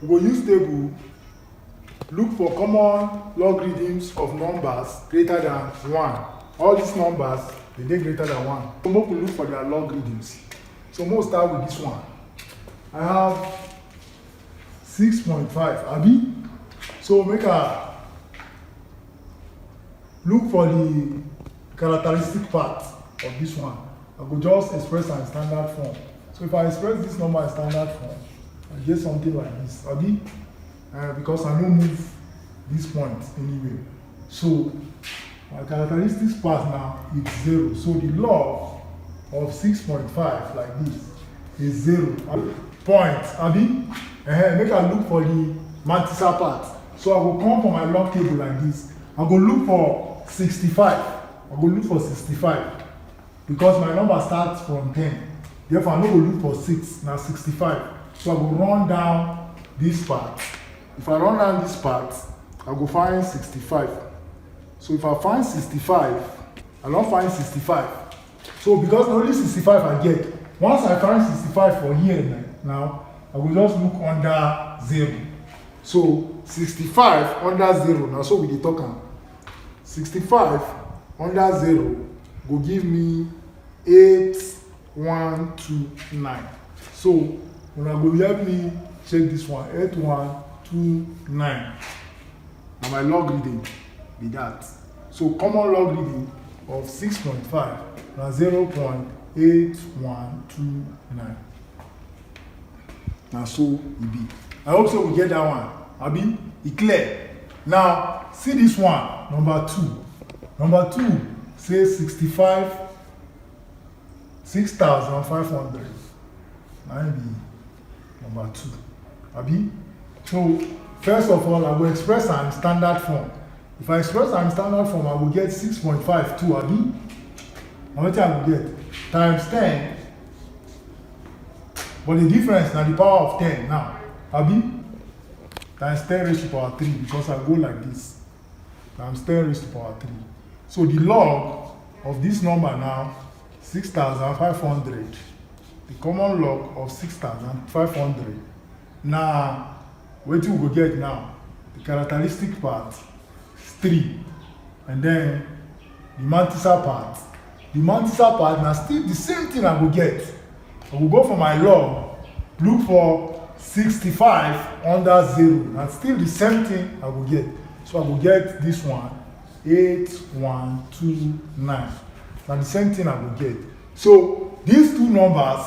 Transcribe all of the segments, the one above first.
we go use table look for common logarithms of numbers greater than 1. All these numbers, they greater than 1. So we look for their logarithms. So we'll start with this one. I have 6.5, abi? So make a look for the characteristic part of this one. I go just express in standard form. So if I express this number in standard form, I get something like this, abi? Because I don't move this point anyway. So my characteristics part now is 0. So the log of 6.5 like this is 0. Point, abi? Make I look for the Mathz part. So I will come for my log table like this. I go look for 65. I go look for 65 because my number starts from 10. Therefore, I no go look for 6. Now 65. So I will run down this part. If I run down this part, I go find 65. So if I find 65, I don't find 65. So because only 65 I get. Once I find 65 for here now, I will just look under 0. So 65 under 0. Now so we dey talk am. 65 under 0 go give me 8129. So when I go help me check this one, 8129. Now my logarithm be that. So common logarithm of 6.5 now 0.8129. Now so it be. I hope so we get that one. Abi, it clear. Now see this one, number 2. Number 2 says 6,500. Now it be number 2. Abi? So first of all, I will express in standard form. If I express in standard form, I will get 6.52. Abi? How much I will get? Times 10. But the difference now the power of 10 now. Abi? Times 10 raised to power 3 because I go like this. Times 10 raised to power 3. So the log of this number now, 6,500. The common log of 6,500. Now, what we go get now? The characteristic part is 3. And then the Mathz part. The Mathz part now still the same thing I will get. I will go for my log, look for 65 under 0. And still the same thing I will get. So I will get this one, 8129. Now the same thing I will get. So these two numbers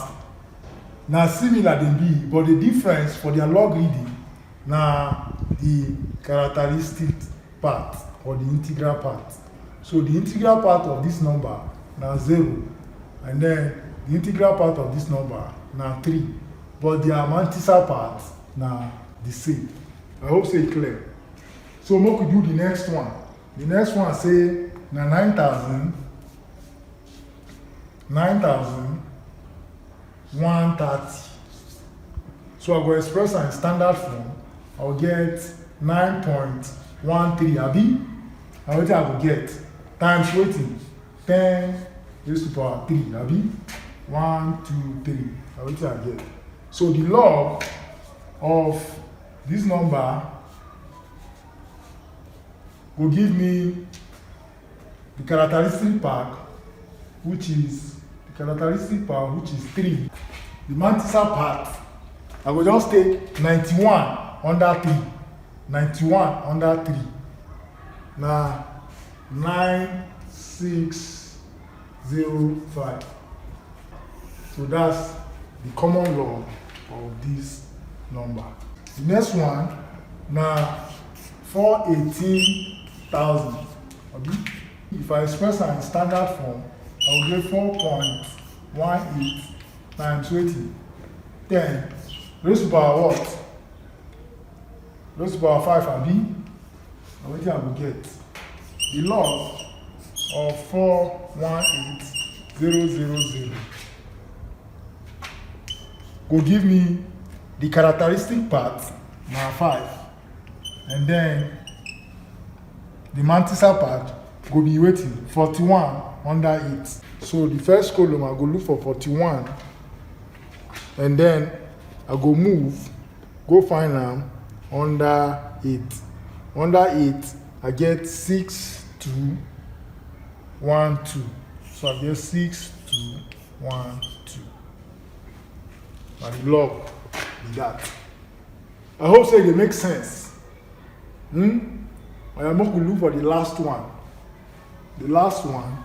now similar they be, but the difference for their logarithm now the characteristic part or the integral part. So the integral part of this number now 0, and then the integral part of this number now 3, but their Mathz part now the same. I hope it's clear. So we could do the next one. The next one say now 9,130. So I go express in standard form. I will get 9.13. Abi? How much I will get? Times waiting. 10 raised to power 3. Abi? 1, 2, 3. How much I get? So the log of this number will give me the characteristic part, which is 3. The Mathz part, I will just take 91 under 3. 91 under 3. Now 9605. So that's the common log of this number. The next one now 418,000. If I express in standard form, I will get 4.18 times 20. 10 raised to power what? Raised to power 5, Abi? How much I will get? The log of 418,000 will give me the characteristic part, now 5. And then the Mathz part will be waiting 41 under 8. So the first column I go look for 41, and then I go move go find them under 8. Under 8, I get 6, 2, 1, 2. So I get 6, 2, 1, 2. And the log is that. I hope so it makes sense. I am going to look for the last one. The last one,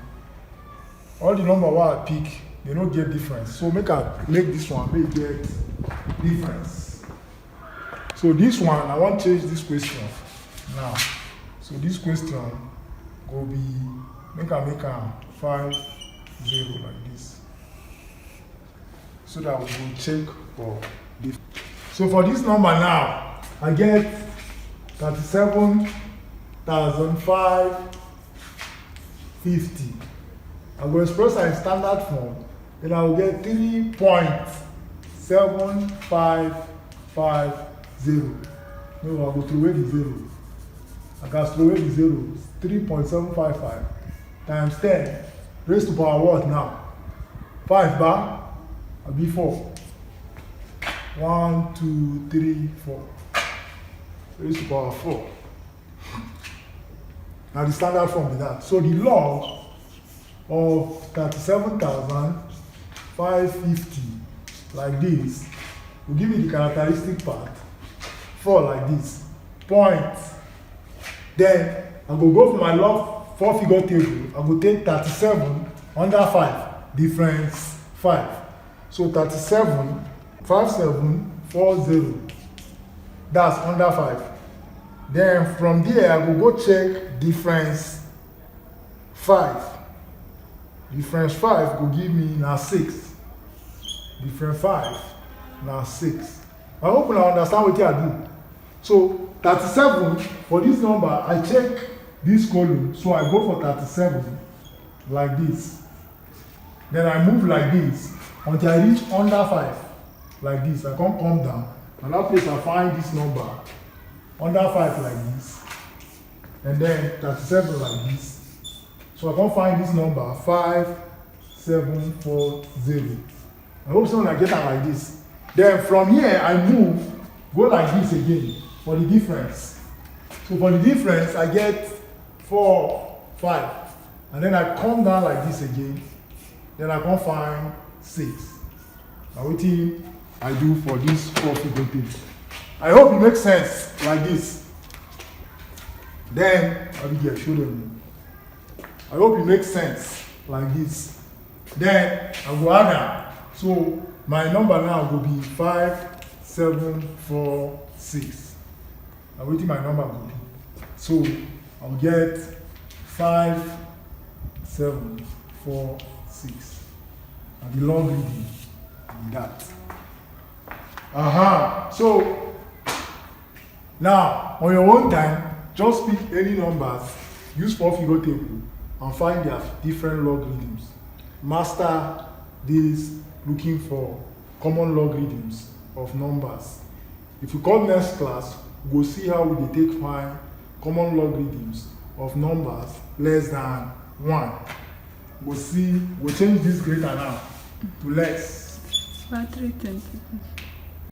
all the number what I pick, they don't get difference. So make this one, make get difference. So this one, I want to change this question now. So this question will be, make a 5, 0 like this. So that we will check for this. So for this number now, I get 37,550. I will express in standard form, then I will get 3.7550. No, I will throw away the 0. I can throw away the 0. 3.755 times 10 raised to power what now? 5 bar? I'll be 4. 1, 2, 3, 4. Raised to power 4. Now the standard form is that. So the log of 37,550 like this will give me the characteristic part 4 like this. Point. Then I will go for my log 4-figure table. I will take 37 under 5. Difference 5. So 37, 5740. That's under 5. Then from there, I will go check difference 5. Difference 5 will give me now 6. Difference 5 now 6. I hope you understand what I do. So 37 for this number, I check this column. So I go for 37 like this. Then I move like this until I reach under 5 like this. I come down. And that place I find this number under 5 like this. And then 37 like this. So I can find this number 5740. I hope someone I get that like this. Then from here I move, go like this again for the difference. So for the difference I get 4, 5. And then I come down like this again. Then I can find 6. Now what I do for this 4-figure table. I hope it makes sense like this. Then I will get show them. I hope it makes sense like this. Then I will add them. So my number now will be 5746. Now what my number will be. So I will get 5746. And the long reading is that. So now on your own time, just pick any numbers, use 4-figure table, and find their different logarithms. Master this looking for common logarithms of numbers. If you come next class, we'll see how we take find common logarithms of numbers less than 1. We'll change this greater now to less. 320.